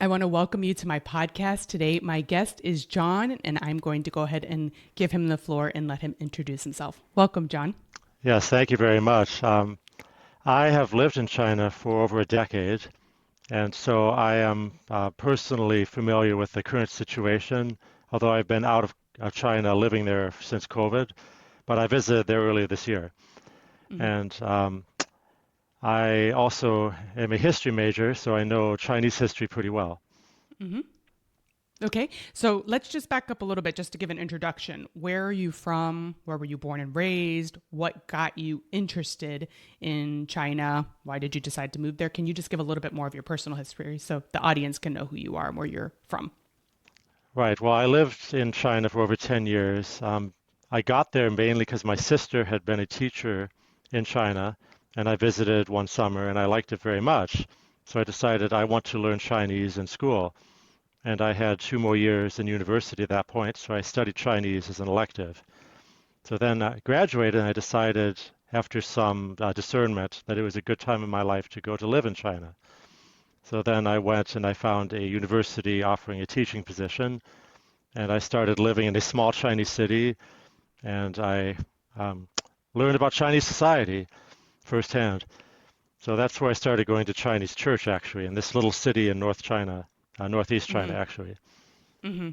I want to welcome you to my podcast today. My guest is John, and I'm going to go ahead and give him the floor and let him introduce himself. Welcome, John. Yes, thank you very much. I have lived in China for over a decade, and so I am personally familiar with the current situation, although I've been out of China living there since COVID, but I visited there earlier this year. hmm And I also am a history major, so I know Chinese history pretty well. hmm Okay, so let's just back up a little bit just to give an introduction. Where are you from? Where were you born and raised? What got you interested in China? Why did you decide to move there? Can you just give a little bit more of your personal history so the audience can know who you are and where you're from? Right, well, I lived in China for over 10 years. I got there mainly because my sister had been a teacher in China, and I visited one summer, and I liked it very much. So I decided I want to learn Chinese in school. And I had 2 more years in university at that point, so I studied Chinese as an elective. So then I graduated, and I decided, after some discernment, that it was a good time in my life to go to live in China. So then I went and I found a university offering a teaching position, and I started living in a small Chinese city, and I um, learned about Chinese society firsthand. So that's where I started going to Chinese church, actually, in this little city in North China, Northeast China, hmm actually. hmm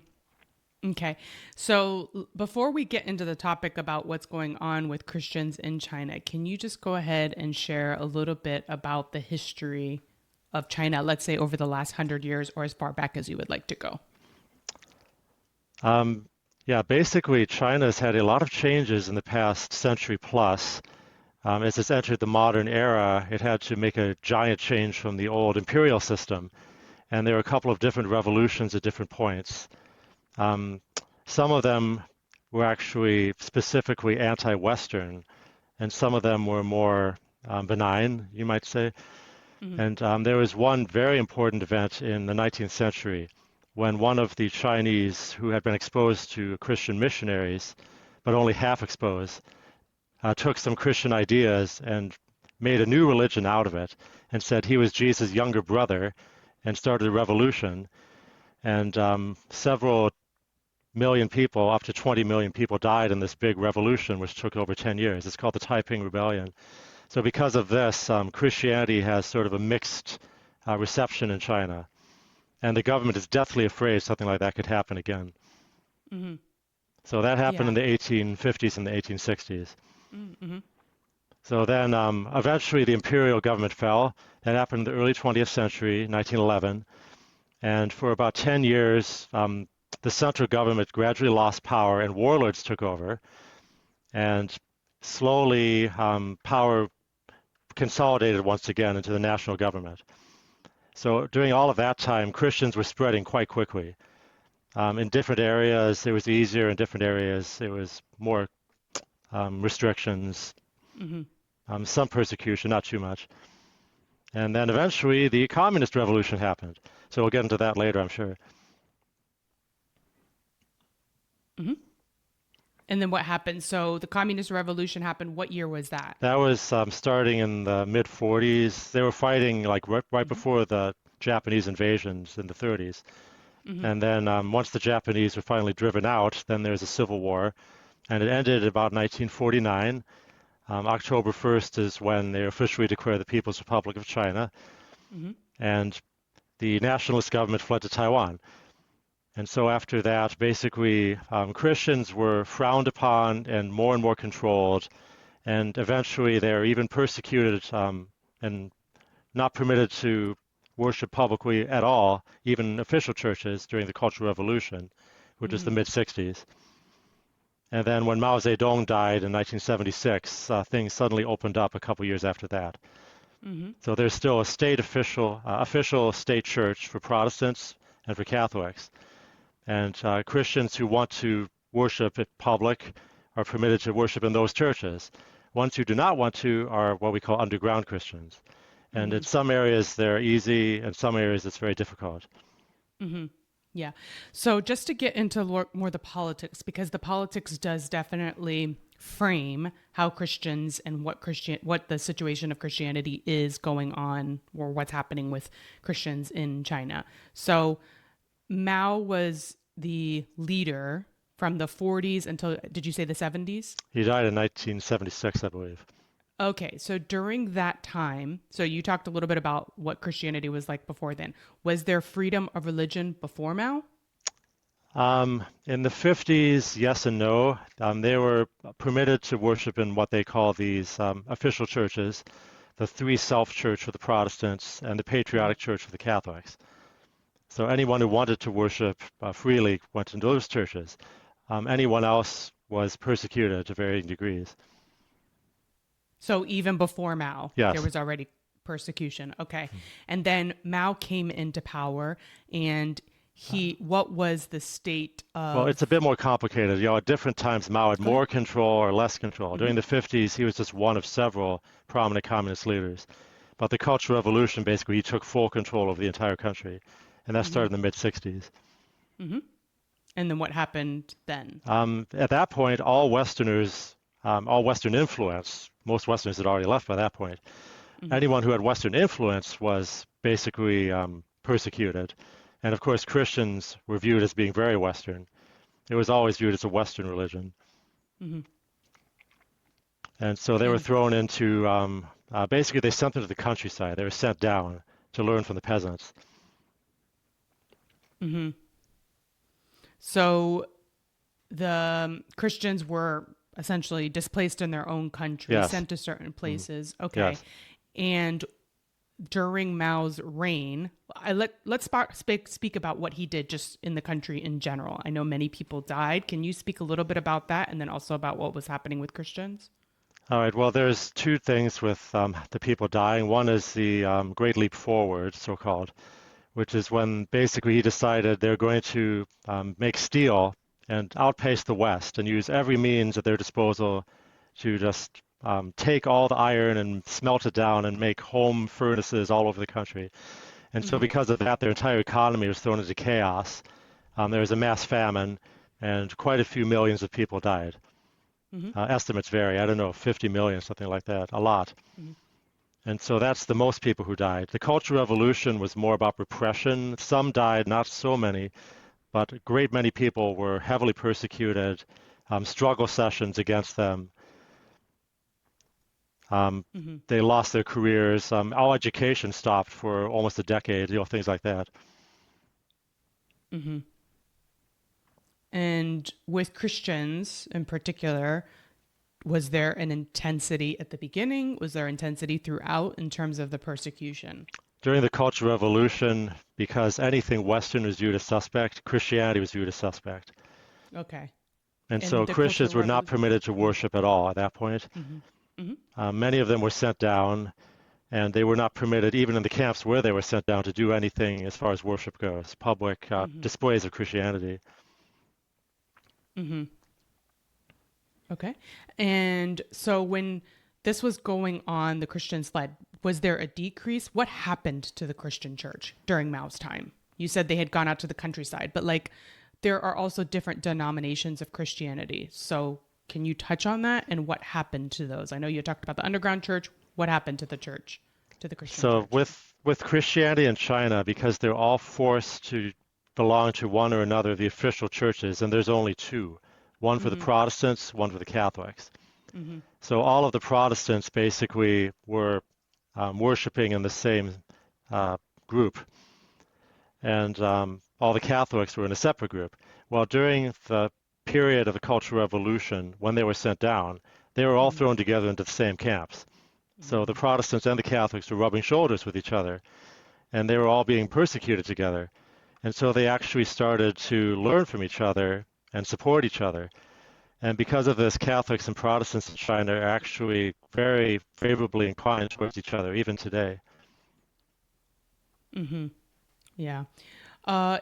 Okay. So before we get into the topic about what's going on with Christians in China, can you just go ahead and share a little bit about the history of China, let's say over the last 100 years or as far back as you would like to go? Um, yeah, basically, China's had a lot of changes in the past century plus. As it's entered the modern era, it had to make a giant change from the old imperial system, and there were a couple of different revolutions at different points. Um, some of them were actually specifically anti-Western, and some of them were more benign, you might say. hmm And there was one very important event in the 19th century when one of the Chinese who had been exposed to Christian missionaries, but only half exposed, took some Christian ideas and made a new religion out of it and said he was Jesus' younger brother and started a revolution. And several million people, up to 20 million people, died in this big revolution, which took over 10 years. It's called the Taiping Rebellion. So because of this, Christianity has sort of a mixed reception in China, and the government is deathly afraid something like that could happen again. hmm So that happened Yeah. in the 1850s and the 1860s. Mm-hmm. So then eventually the imperial government fell. That happened in the early 20th century, 1911. And for about 10 years, the central government gradually lost power and warlords took over. And slowly, power consolidated once again into the national government. So during all of that time, Christians were spreading quite quickly. In different areas, it was easier. In different areas, it was more restrictions, hmm some persecution, not too much. And then eventually, the communist revolution happened. So we'll get into that later, I'm sure. hmm And then what happened? So the communist revolution happened. What year was that? That was starting in the mid 40s. They were fighting like right hmm before the Japanese invasions in the 30s. hmm And then once the Japanese were finally driven out, then there was a civil war, and it ended about 1949. October 1st is when they officially declared the People's Republic of China, hmm and the nationalist government fled to Taiwan. And so after that, basically, Christians were frowned upon and more controlled, and eventually they were even persecuted and not permitted to worship publicly at all, even official churches during the Cultural Revolution, which was the hmm mid 60s. And then when Mao Zedong died in 1976, things suddenly opened up a couple years after that. hmm So there's still a state official state church for Protestants and for Catholics. And Christians who want to worship in public are permitted to worship in those churches. Ones who do not want to are what we call underground Christians. And in hmm some areas they're easy, in some areas it's very difficult. hmm Yeah. So just to get into more the politics, because the politics does definitely frame how Christians and what the situation of Christianity is going on, or what's happening with Christians in China. So Mao was the leader from the 40s until, did you say the 70s? He died in 1976, I believe. Okay, so during that time, so you talked a little bit about what Christianity was like before then. Was there freedom of religion before Mao? In the 50s, yes and no. They were permitted to worship in what they call these official churches, the Three Self Church for the Protestants and the Mm-hmm. Patriotic Church for the Catholics. So anyone who wanted to worship freely went into those churches. Anyone else was persecuted to varying degrees. So even before Mao, there Yes. was already persecution. Okay. And then Mao came into power, and what was the state Well, it's a of, bit more complicated. At different times, Mao had go ahead. more control or less control. Hmm. During the 50s, he was just one of several prominent communist leaders. But the Cultural Revolution, basically, he took full control of the entire country. And that Hmm. started in the mid 60s. Hmm. And then what happened then? At that point, all Western influence, most Westerners had already left by that point. Hmm. Anyone who had Western influence was basically persecuted. And of course, Christians were viewed as being very Western. It was always viewed as a Western religion. Hmm. And so they were And thrown into, basically, they sent them to the countryside. They were sent down to learn from the peasants. hmm so the Christians were essentially displaced in their own country, Yes. sent to certain Mm. places. Okay. Yes. And during Mao's reign, let's speak about what he did just in the country in general. I know many people died. Can you speak a little bit about that, and then also about what was happening with Christians? All right. Well, there's two things with the people dying. One is the Great Leap Forward, so-called, which is when basically he decided they're going to make steel and outpace the West and use every means at their disposal to just take all the iron and smelt it down and make home furnaces all over the country. And so Mm-hmm. because of that, their entire economy was thrown into chaos. There was a mass famine, and quite a few millions of people died. Mm-hmm. Estimates vary. I don't know, 50 million, something like that, a lot. Mm-hmm. And so that's the most people who died. The Cultural Revolution was more about repression. Some died, not so many, but a great many people were heavily persecuted, struggle sessions against them. Um, Mm-hmm. they lost their careers. All education stopped for almost a decade, things like that. Mm-hmm. And with Christians in particular, was there an intensity at the beginning? Was there intensity throughout in terms of the persecution? During the Cultural Revolution, because anything Western was viewed as suspect, Christianity was viewed as suspect. Okay. And so And the Cultural Christians were not Revolution. permitted to worship at all at that point. Mm-hmm. Mm-hmm. Many of them were sent down, and they were not permitted, even in the camps where they were sent down, to do anything as far as worship goes, public Mm-hmm. displays of Christianity. Mm-hmm. Okay. And so when this was going on, the Christians fled. Was there a decrease? What happened to the Christian church during Mao's time? You said they had gone out to the countryside, but like there are also different denominations of Christianity. So can you touch on that and what happened to those? I know you talked about the underground church. What happened to the church, to the Christian So church? with Christianity in China, because they're all forced to belong to one or another of the official churches, and there's only two, one for the Mm-hmm. Protestants, one for the Catholics. Mm-hmm. So all of the Protestants basically were worshiping in the same uh, group, and all the Catholics were in a separate group. Well, during the period of the Cultural Revolution, when they were sent down, they were all Mm-hmm. thrown together into the same camps. So the Protestants and the Catholics were rubbing shoulders with each other, and they were all being persecuted together. And so they actually started to learn from each other and support each other. And because of this, Catholics and Protestants in China are actually very favorably inclined towards each other, even today. Mm-hmm. Yeah.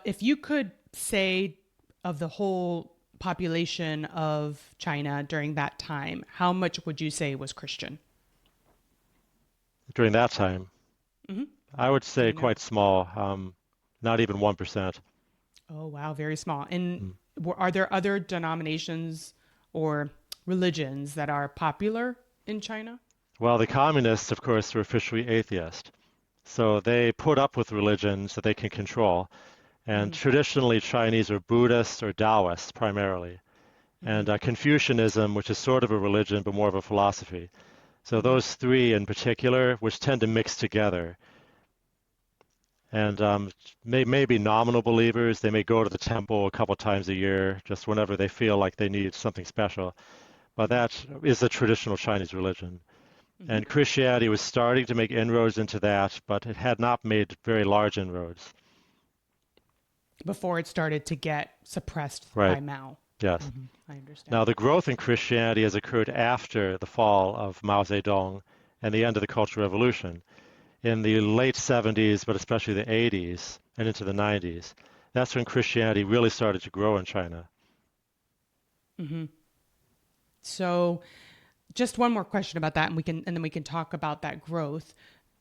If you could say of the whole population of China during that time, how much would you say was Christian? During that time, Hmm. I would Do say you know? quite small, not even 1%. Oh, wow, very small. And Mm. are there other denominations or religions that are popular in China? Well, the communists, of course, were officially atheist. So they put up with religions that they can control. And Hmm. traditionally, Chinese are Buddhists or Taoists primarily. Hmm. And Confucianism, which is sort of a religion but more of a philosophy. So Hmm. those three in particular, which tend to mix together. And may be nominal believers. They may go to the temple a couple times a year, just whenever they feel like they need something special. But Hmm. that is the traditional Chinese religion. Hmm. And Christianity was starting to make inroads into that, but it had not made very large inroads. Before it started to get suppressed Right. by Mao. Yes. Hmm. I understand. Now, the growth in Christianity has occurred after the fall of Mao Zedong and the end of the Cultural Revolution in the late 70s, but especially the 80s and into the 90s. That's when Christianity really started to grow in China. Hmm. So, just one more question about that, and then we can talk about that growth.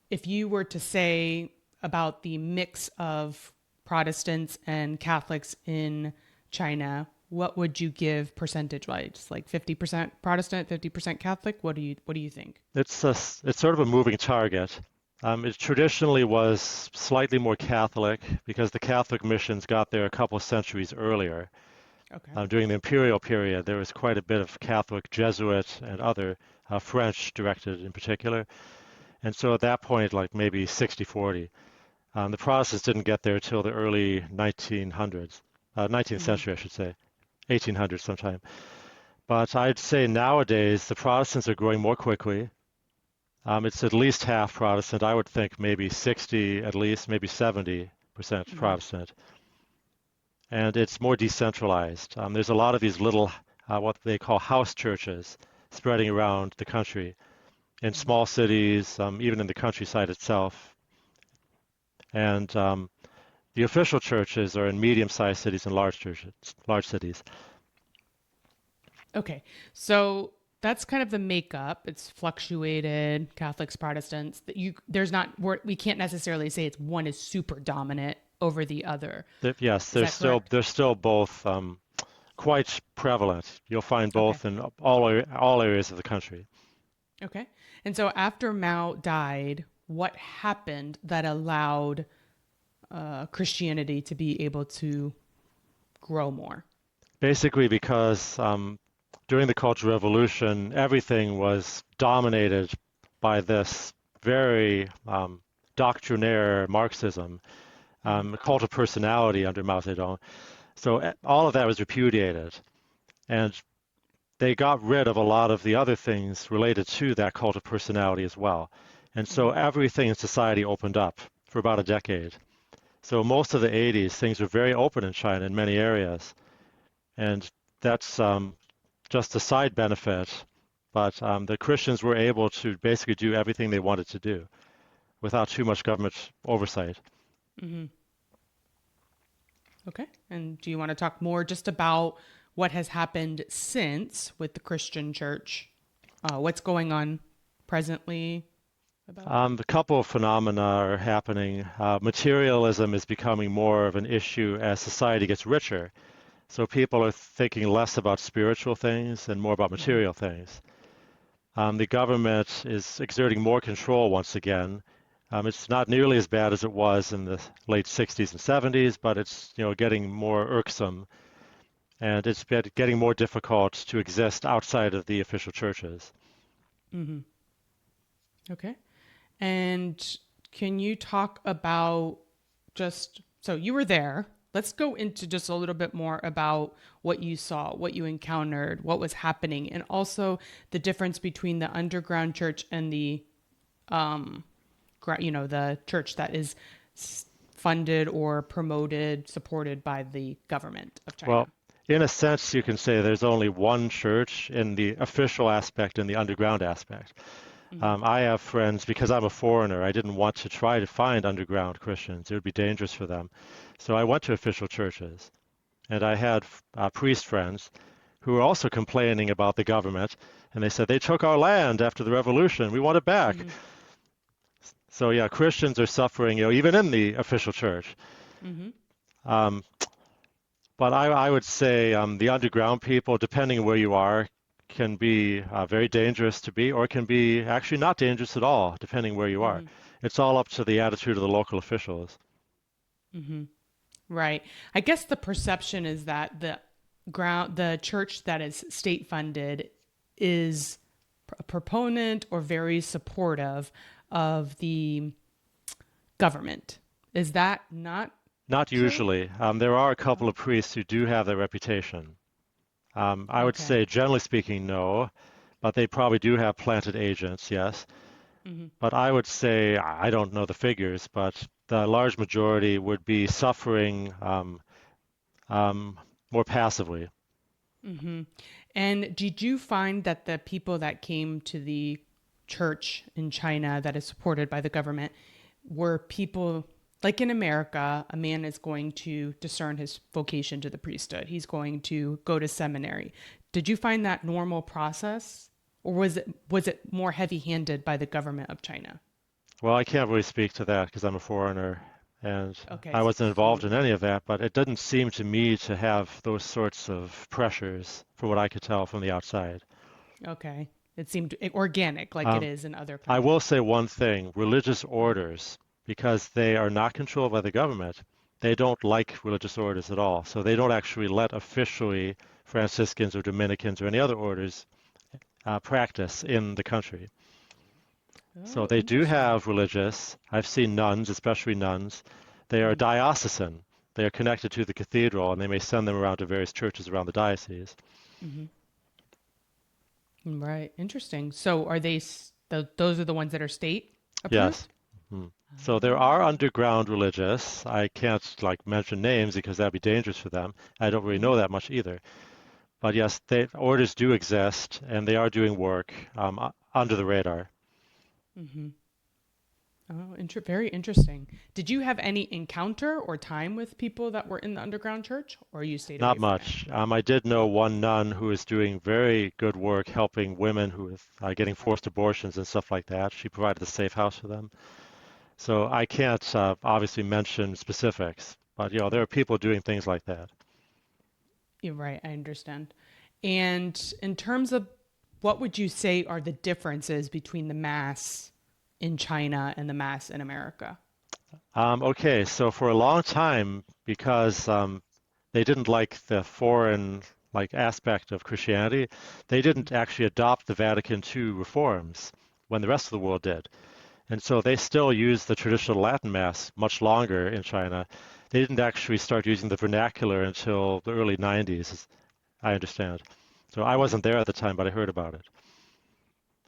If you were to say about the mix of Protestants and Catholics in China, what would you give percentage wise? Like 50% Protestant, 50% Catholic? What do you think? It's sort of a moving target. It traditionally was slightly more Catholic because the Catholic missions got there a couple of centuries earlier. Okay. During the imperial period, there was quite a bit of Catholic, Jesuit, and other French directed in particular. And so at that point, like maybe 60-40. The Protestants didn't get there till the early 1900s, 19th Hmm. century, I should say, 1800s sometime. But I'd say nowadays the Protestants are growing more quickly. It's at least half Protestant. I would think maybe 60 at least, maybe 70% Hmm. Protestant. And it's more decentralized. There's a lot of these little, what they call house churches spreading around the country in Hmm. small cities, even in the countryside itself. And the official churches are in medium-sized cities and large churches, large cities. Okay. So that's kind of the makeup. It's fluctuated, Catholics, Protestants. That you there's not we can't necessarily say it's one is super dominant over the other. Yes, Is that correct? they're still both quite prevalent. You'll find Okay. both in all areas of the country. Okay. And so after Mao died, what happened that allowed Christianity to be able to grow more? Basically, because during the Cultural Revolution, everything was dominated by this very doctrinaire Marxism, Hmm. cult of personality under Mao Zedong. So all of that was repudiated, and they got rid of a lot of the other things related to that cult of personality as well. And so Hmm. everything in society opened up for about a decade. So most of the 80s, things were very open in China in many areas. And that's just a side benefit. But the Christians were able to basically do everything they wanted to do without too much government oversight. Hmm. Okay. And do you want to talk more just about what has happened since with the Christian church? What's going on presently about that? A couple of phenomena are happening. Materialism is becoming more of an issue as society gets richer. So people are thinking less about spiritual things and more about Hmm. material things. The government is exerting more control once again. It's not nearly as bad as it was in the late 60s and 70s, but it's getting more irksome, and it's getting more difficult to exist outside of the official churches. Hmm. Okay. And can you talk about just so you were there? Let's go into just a little bit more about what you saw, what you encountered, what was happening, and also the difference between the underground church and the, the church that is funded or promoted, supported by the government of China. Well, in a sense, you can say there's only one church in the official aspect and the underground aspect. Mm-hmm. I have friends, because I'm a foreigner, I didn't want to try to find underground Christians. It would be dangerous for them. So I went to official churches. And I had priest friends who were also complaining about the government. And they said, they took our land after the revolution. We want it back. Mm-hmm. So yeah, Christians are suffering, even in the official church. Mm-hmm. Um, but I would say the underground people, depending on where you are, can be very dangerous to be, or it can be actually not dangerous at all, depending where you are. Hmm. It's all up to the attitude of the local officials. Hmm. Right. I guess the perception is that the church that is state funded is a proponent or very supportive of the government. Is that not Not true? usually. There are a couple of priests who do have that reputation. I would Okay. say, generally speaking, no, but they probably do have planted agents, yes. Hmm. But I would say, I don't know the figures, but the large majority would be suffering um, more passively. Hmm. And did you find that the people that came to the church in China that is supported by the government were people like in America, a man is going to discern his vocation to the priesthood. He's going to go to seminary. Did you find that normal process or was it more heavy-handed by the government of China? Well, I can't really speak to that because I'm a foreigner and Okay, I wasn't so involved in any of that, but it didn't seem to me to have those sorts of pressures, from what I could tell from the outside. okay. It seemed organic like it Um, is in other I will countries. say one thing, religious orders, because they are not controlled by the government, they don't like religious orders at all. So they don't actually let officially Franciscans or Dominicans or any other orders practice in the country. So Oh, they do interesting. have religious. I've seen nuns, especially nuns. They are Hmm. diocesan. They are connected to the cathedral, and they may send them around to various churches around the diocese. Hmm. Right. Interesting. So are those are the ones that are state Yes. approved? Hmm. So there are Ah. underground religious. I can't like mention names because that'd be dangerous for them. I don't really Hmm. know that much either. But yes, orders do exist, and they are doing work under the radar. Hmm. Oh, very interesting. Did you have any encounter or time with people that were in the underground church, or you stayed away Not from it? much. I did know one nun who is doing very good work helping women who are getting forced abortions and stuff like that. She provided a safe house for them. So I can't obviously mention specifics, but there are people doing things like that. You're right. I understand. And in terms of what would you say are the differences between the mass in China and the mass in America? Okay, so for a long time, because they didn't like the foreign like aspect of Christianity, they didn't actually adopt the Vatican II reforms when the rest of the world did. And so they still use the traditional Latin Mass much longer in China. They didn't actually start using the vernacular until the early 90s, as I understand. So I Mm-hmm. wasn't there at the time, but I heard about it.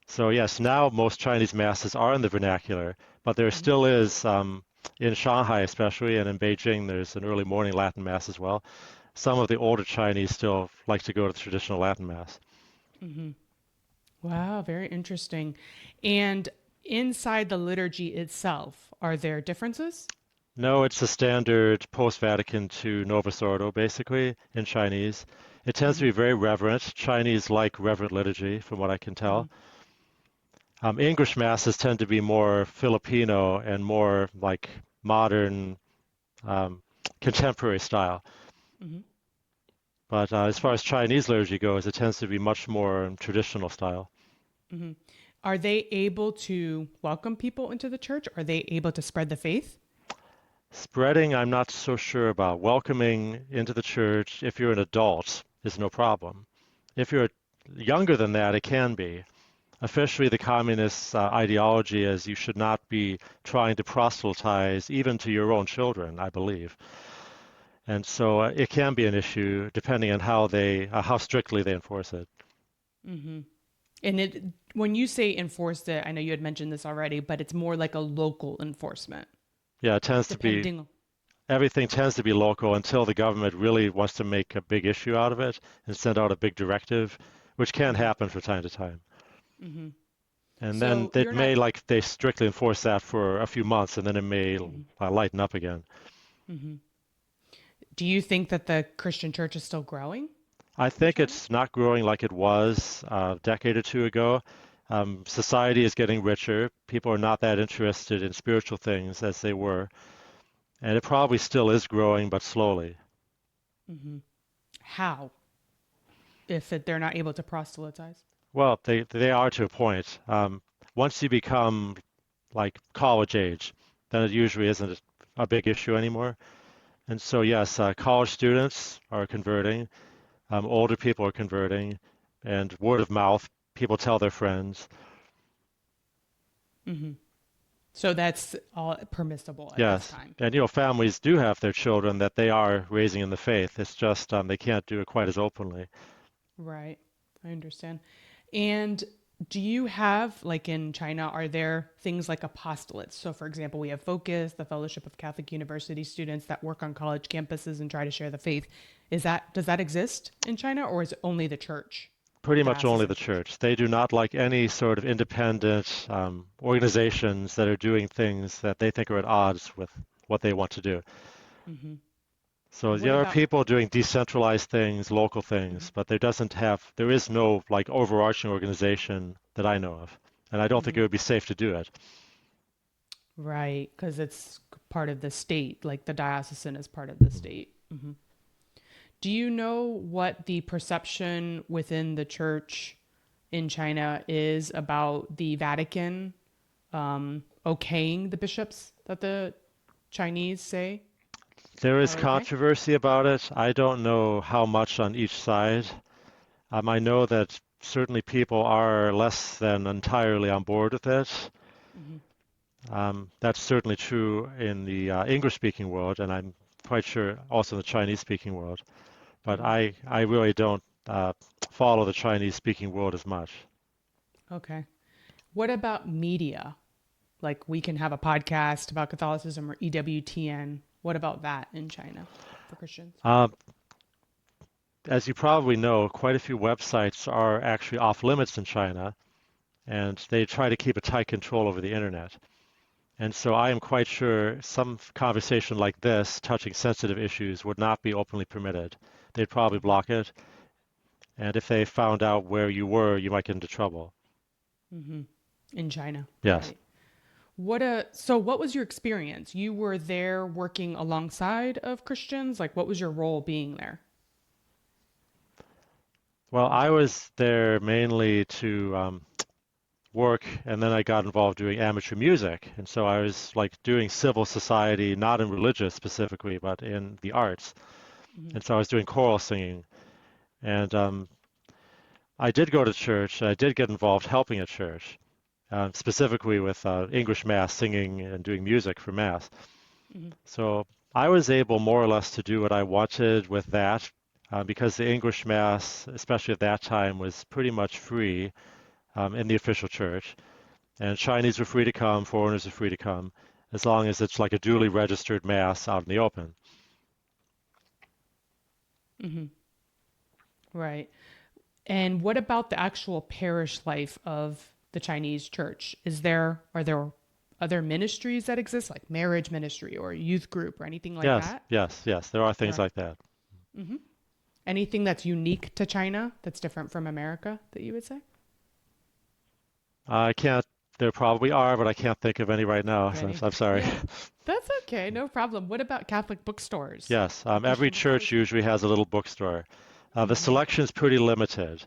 So yes, now most Chinese masses are in the vernacular, but there Mm-hmm. still is, in Shanghai especially, and in Beijing, there's an early morning Latin Mass as well. Some of the older Chinese still like to go to the traditional Latin Mass. Mm-hmm. Wow, very interesting. And inside the liturgy itself, are there differences? No, it's a standard post-Vatican II Novus Ordo, basically, in Chinese. It tends to Mm-hmm. be very reverent. Chinese like reverent liturgy, from what I can Mm-hmm. tell. English masses tend to be more Filipino and more like modern, um, contemporary style. Mm-hmm. But as far as Chinese liturgy goes, it tends to be much more traditional style. Mm-hmm. Are they able to welcome people into the church? Are they able to spread the faith? Spreading, I'm not so sure about. Welcoming into the church, if you're an adult, is no problem. If you're younger than that, it can be. Officially, the communist ideology is you should not be trying to proselytize even to your own children, I believe. And so it can be an issue depending on how strictly they enforce it. Mm-hmm. And when you say enforced it, I know you had mentioned this already, but it's more like a local enforcement, Yeah, it tends to be, depending. everything tends to be local until the government really wants to make a big issue out of it and send out a big directive, which can Mm-hmm. happen from time to time. Mm-hmm. And then So it you're not. may, like, they strictly enforce that for a few months and then it may Mm-hmm. lighten up again. Mm-hmm. Do you think that the Christian church is still growing I in think China? it's not growing like it was a decade or two ago. Society is getting richer. People are not that interested in spiritual things as they were. And it probably still is growing, but slowly. Mm-hmm. How? they're not able to proselytize? Well, they are to a point. Once you become like college age, then it usually isn't a big issue anymore. And so, yes, college students are converting, older people are converting, and word of mouth, people tell their friends. Hmm. So that's all permissible at this Yes, time. and families do have their children that they are raising in the faith. It's just they can't do it quite as openly. Right. I understand. And do you have, like in China, are there things like apostolates? So, for example, we have Focus, the Fellowship of Catholic University Students that work on college campuses and try to share the faith. Does that exist in China, or is it only the church, Pretty the much only diocesan the church? church. They do not like any sort of independent organizations that are doing things that they think are at odds with what they want to do. Hmm. So What there are about? people doing decentralized things, local things, but there is no like overarching organization that I know of. And I don't think Hmm. it would be safe to do it. Right, because it's part of the state, like the diocesan is part of the Mhm. state. Hmm. Do you know what the perception within the church in China is about the Vatican okaying the bishops that the Chinese say There is are okay? controversy about it. I don't know how much on each side. I know that certainly people are less than entirely on board with it. Hmm. That's certainly true in the English-speaking world, and I'm quite sure also in the Chinese-speaking world. But Hmm. I really don't uh, follow the Chinese-speaking world as much. Okay. What about media? Like we can have a podcast about Catholicism or EWTN. What about that in China for Christians? Uh, as you probably know, quite a few websites are actually off limits in China, and they try to keep a tight control over the internet. And so I am quite sure some conversation like this, touching sensitive issues, would not be openly permitted. They'd probably Hmm. block it, and if they found out where you were, you might get into trouble. Hmm. In China, Yes. right? What was your experience? You were there working alongside of Christians? Like what was your role being there? Well, I was there mainly to work, and then I got involved doing amateur music. And so I was like doing civil society, not in religious specifically, but in the arts. Hmm. And so I was doing choral singing. And I did go to church. I did get involved helping at church, specifically with English Mass, singing and doing music for Mass. Hmm. So I was able more or less to do what I wanted with that because the English Mass, especially at that time, was pretty much free in the official church. And Chinese are free to come, foreigners are free to come, as long as it's like a duly registered Mass out in the open. Hmm. Right. And what about the actual parish life of the Chinese church? Are there other ministries that exist, like marriage ministry or youth group or anything like Yes, that? yes, yes, there are There things are. like that. Hmm. Anything that's unique to China that's different from America that you would say? I can't, there probably are, but I can't think of any right now, Of so any? I'm sorry. Yeah, that's okay. No problem. What about Catholic bookstores? Yes, every Christian church bookstores? usually has a little bookstore. The Mm-hmm. selection's pretty limited.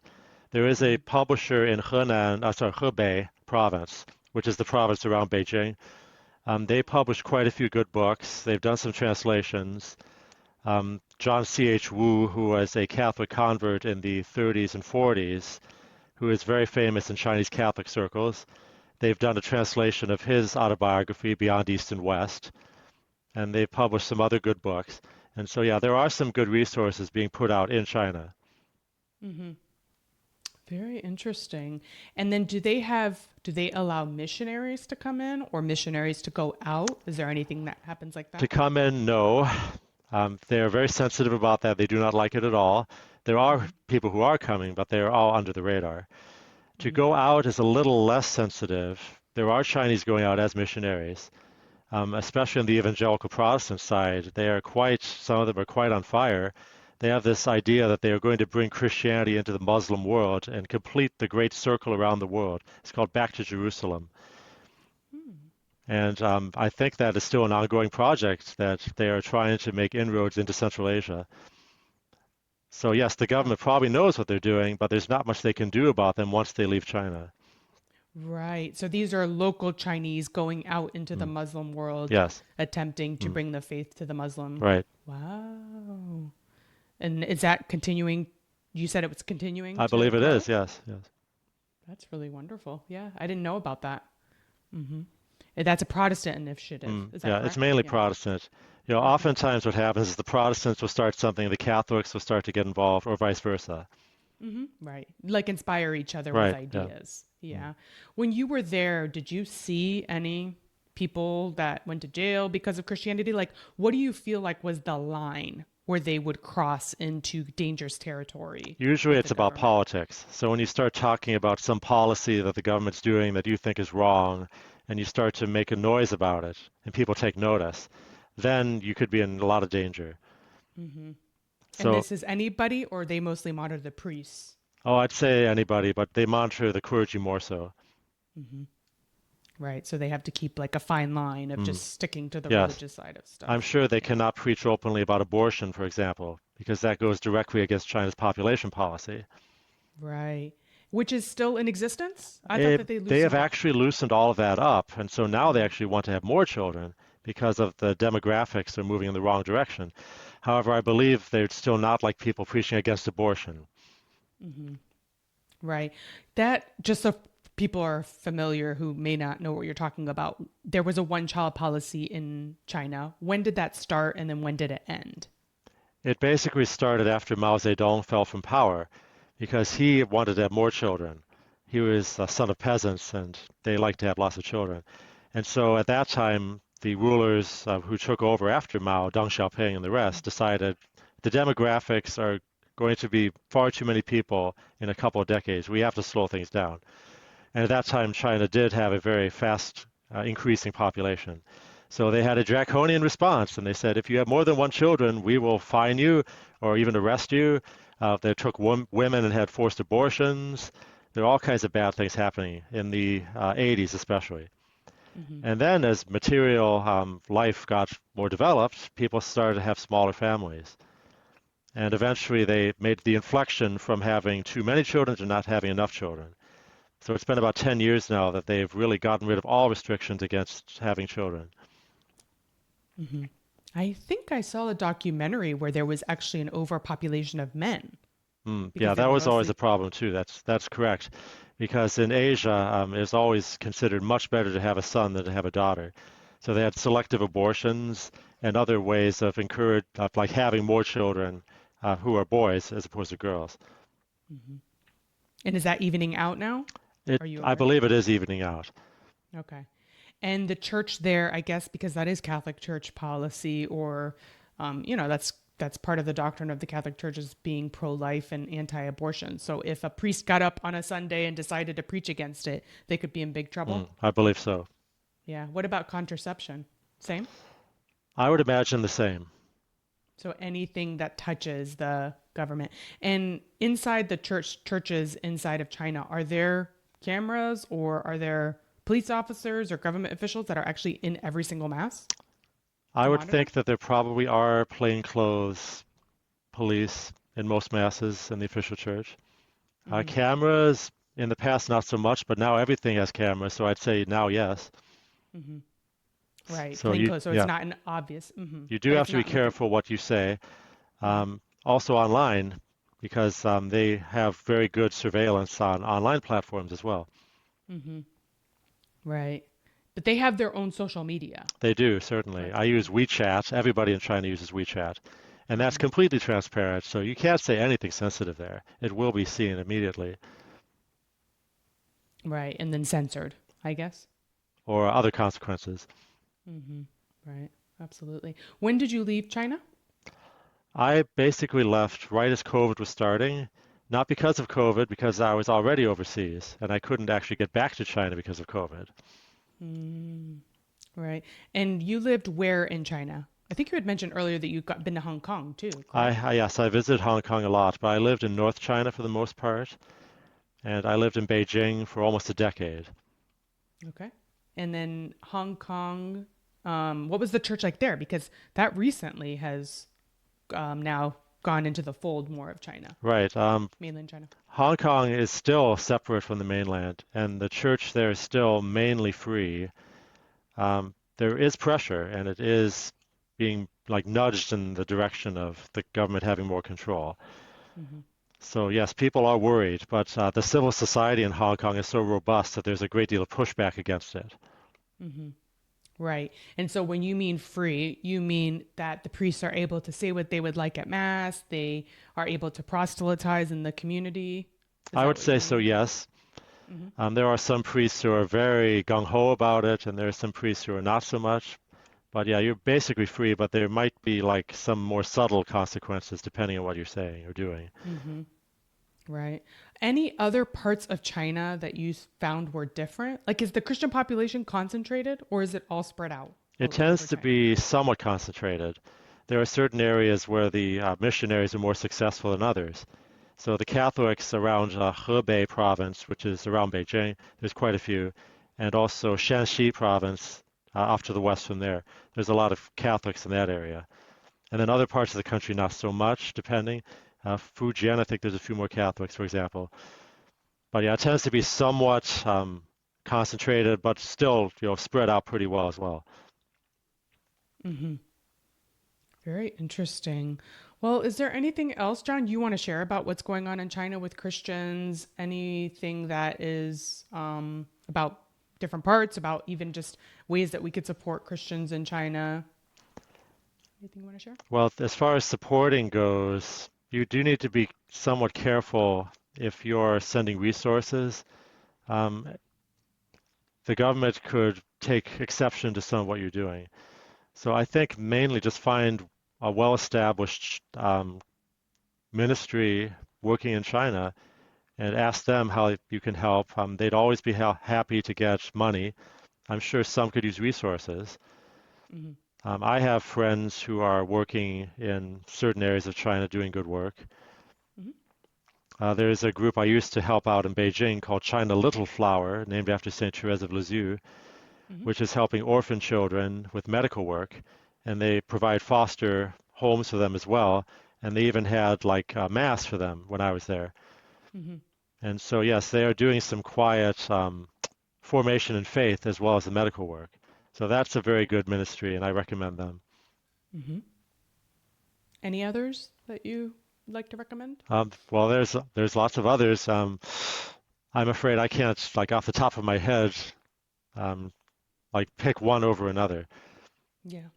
There is a Mm-hmm. publisher in Hebei province, which is the province around Beijing. They publish quite a few good books. They've done some translations. John C.H. Wu, who was a Catholic convert in the 30s and 40s, who is very famous in Chinese Catholic circles, they've done a translation of his autobiography, Beyond East and West, and they've published some other good books. And so, yeah, there are some good resources being put out in China. Mm-hmm. Very interesting. And then do they allow missionaries to come in or missionaries to go out? Is there anything that happens like To that? come in, no. They are very sensitive about that. They do not like it at all. There are Mm-hmm. people who are coming, but they are all under the radar. To Mm-hmm. go out is a little less sensitive. There are Chinese going out as missionaries, especially on the evangelical Protestant side. Some of them are quite on fire. They have this idea that they are going to bring Christianity into the Muslim world and complete the great circle around the world. It's called Back to Jerusalem. And I think that is still an ongoing project that they are trying to make inroads into Central Asia. So yes, the Oh, government probably knows what they're doing, but there's not much they can do about them once they leave China. right. So these are local Chinese going out into the Mm. Muslim world, Yes. attempting to Mm. bring the faith to the Muslim. Right. Wow. And is that continuing? You said it was continuing I to believe it grow? is. Yes. Yes. That's really wonderful. Yeah, I didn't know about that. Hmm. That's a Protestant initiative. Mm. Is that Yeah. It's correct? mainly Yeah. Protestant. Okay. Oftentimes what happens is the Protestants will start something, the Catholics will start to get involved, or vice versa. Right. Like inspire each other with Right. Yeah. ideas. Mm. Yeah. When you were there, did you see any people that went to jail because of Christianity? Like, what do you feel like was the line where they would cross into dangerous territory Usually with it's the about government? politics. So when you start talking about some policy that the government's doing that you think is wrong, and you start to make a noise about it, and people take notice, then you could be in a lot of danger. And So, this is anybody, or they mostly monitor the priests? oh, I'd say anybody, but they monitor the clergy more so. Right. So they have to keep like a fine line of Mm. just sticking to the Yes. religious side of I'm stuff. sure they Yeah. cannot preach openly about abortion, for example, because that goes directly against China's population policy. Right. Which is still in existence? I thought It, that they they have loosened it. actually loosened all of that up, and so now they actually want to have more children because of the demographics are moving in the wrong direction. However, I believe they're still not like people preaching against abortion. Right. That, just so people are familiar who may not know what you're talking about, there was a one child policy in China. When did that start and then when did it end? It basically started after Mao Zedong fell from power because he wanted to have more children. He was a son of peasants and they liked to have lots of children. And so at that time, the rulers who took over after Mao, Deng Xiaoping and the rest, decided the demographics are going to be far too many people in a couple of decades. We have to slow things down. And at that time, China did have a very fast increasing population. So they had a draconian response, and they said, if you have more than one children, we will fine you or even arrest you. They took women and had forced abortions. There are all kinds of bad things happening in the 80s, especially. Hmm. And then, as material life got more developed, people started to have smaller families. And eventually, they made the inflection from having too many children to not having enough children. So it's been about 10 years now that they've really gotten rid of all restrictions against having children. I think I saw a documentary where there was actually an overpopulation of men Yeah, because they that were was always a mostly. problem too. That's correct, because in Asia, it's always considered much better to have a son than to have a daughter. So they had selective abortions and other ways of encourage, of like having more children who are boys as opposed to girls. And is that evening out now? Are you I aware? believe it is evening out. Okay. And the church there, I guess, because that is Catholic Church policy, or, that's part of the doctrine of the Catholic Church is being pro-life and anti-abortion. So if a priest got up on a Sunday and decided to preach against it, they could be in big trouble. I believe so. Yeah. What about contraception? Same. I would imagine the same. So anything that touches the government. And inside the churches inside of China, are there cameras or are there police officers or government officials that are actually in every single mass I to would monitor? think that there probably are plainclothes police in most masses in the official church. Cameras in the past, not so much, but now everything has cameras, so I'd say now, yes. Right, So plain you, clothes. So it's yeah, not an obvious, you do but have it's to be not like an. careful what you say. Also online, because they have very good surveillance on online platforms as well. Right, but they have their own social media, They do, certainly. correct? I use WeChat. Everybody in China uses WeChat. And that's completely transparent, so you can't say anything sensitive there. It will be seen immediately, Right, and then censored, I guess. or other consequences. Right, absolutely. When did you leave China? I basically left right as COVID was starting, not because of COVID, because I was already overseas and I couldn't actually get back to China because of COVID. Right, and you lived where in China? I think you had mentioned earlier that been to Hong Kong too, correct? Yes, I visited Hong Kong a lot, but I lived in North China for the most part, and I lived in Beijing for almost a decade. Okay. And then Hong Kong, what was the church like there? Because that recently has now gone into the fold more of China, Right. mainland China. Hong Kong is still separate from the mainland, and the church there is still mainly free. There is pressure, and it is being like nudged in the direction of the government having more control. Hmm. So yes, people are worried, but the civil society in Hong Kong is so robust that there's a great deal of pushback against it. Hmm. Right. And so when you mean free, you mean that the priests are able to say what they would like at Mass, they are able to proselytize in the community. Is I that would what you say so, mean? yes. Hmm. There are some priests who are very gung-ho about it, and there are some priests who are not so much. But yeah, you're basically free, but there might be like some more subtle consequences depending on what you're saying or doing. Hmm. Right. Any other parts of China that you found were different? Like, is the Christian population concentrated or is it all spread out It all over tends to China? be somewhat concentrated. There are certain areas where the missionaries are more successful than others. So the Catholics around Hebei province, which is around Beijing, there's quite a few, and also Shanxi province, off to the west from there. There's a lot of Catholics in that area. And then other parts of the country, not so much, depending. Fujian, I think there's a few more Catholics, for example. But yeah, it tends to be somewhat concentrated, but still, spread out pretty well as well. Hmm. Very interesting. Well, is there anything else, John, you want to share about what's going on in China with Christians? Anything that is about different parts, about even just ways that we could support Christians in China? Anything you want to share? Well, as far as supporting goes, you do need to be somewhat careful if you're sending resources. Um, the government could take exception to some of what you're doing. So I think mainly just find a well-established ministry working in China and ask them how you can help. They'd always be happy to get money. I'm sure some could use resources. Hmm. I have friends who are working in certain areas of China doing good work. Hmm. There's a group I used to help out in Beijing called China Little Flower, named after St. Therese of Lisieux, Hmm. which is helping orphan children with medical work. And they provide foster homes for them as well. And they even had like a mass for them when I was there. Hmm. And so, yes, they are doing some quiet formation in faith as well as the medical work. So that's a very good ministry, and I recommend them. Hmm. Any others that you like to recommend? Well, there's lots of others. I'm afraid I can't, like off the top of my head, um, like pick one over another. Yeah.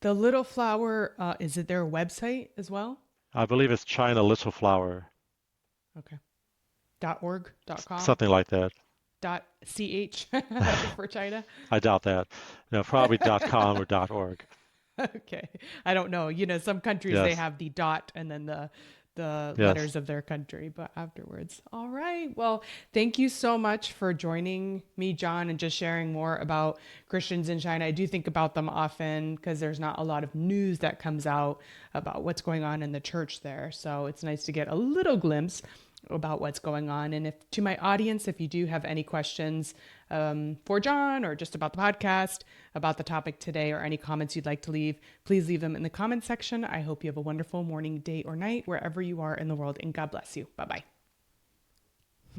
The Little Flower, is it their website as well? I believe it's China Little Flower, Okay. .org, .com, something like that. .ch for China. I doubt that. No, probably .com or .org. Okay. I don't know. Some countries they Yes, have the dot and then the yes. letters of their country, but afterwards. All right. Well, thank you so much for joining me, John, and just sharing more about Christians in China. I do think about them often because there's not a lot of news that comes out about what's going on in the church there. So it's nice to get a little glimpse about what's going on. And if to my audience, if you do have any questions for John or just about the podcast, about the topic today, or any comments you'd like to leave, please leave them in the comment section. I hope you have a wonderful morning, day, or night, wherever you are in the world. And God bless you. Bye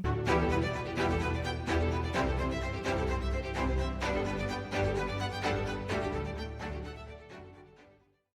bye.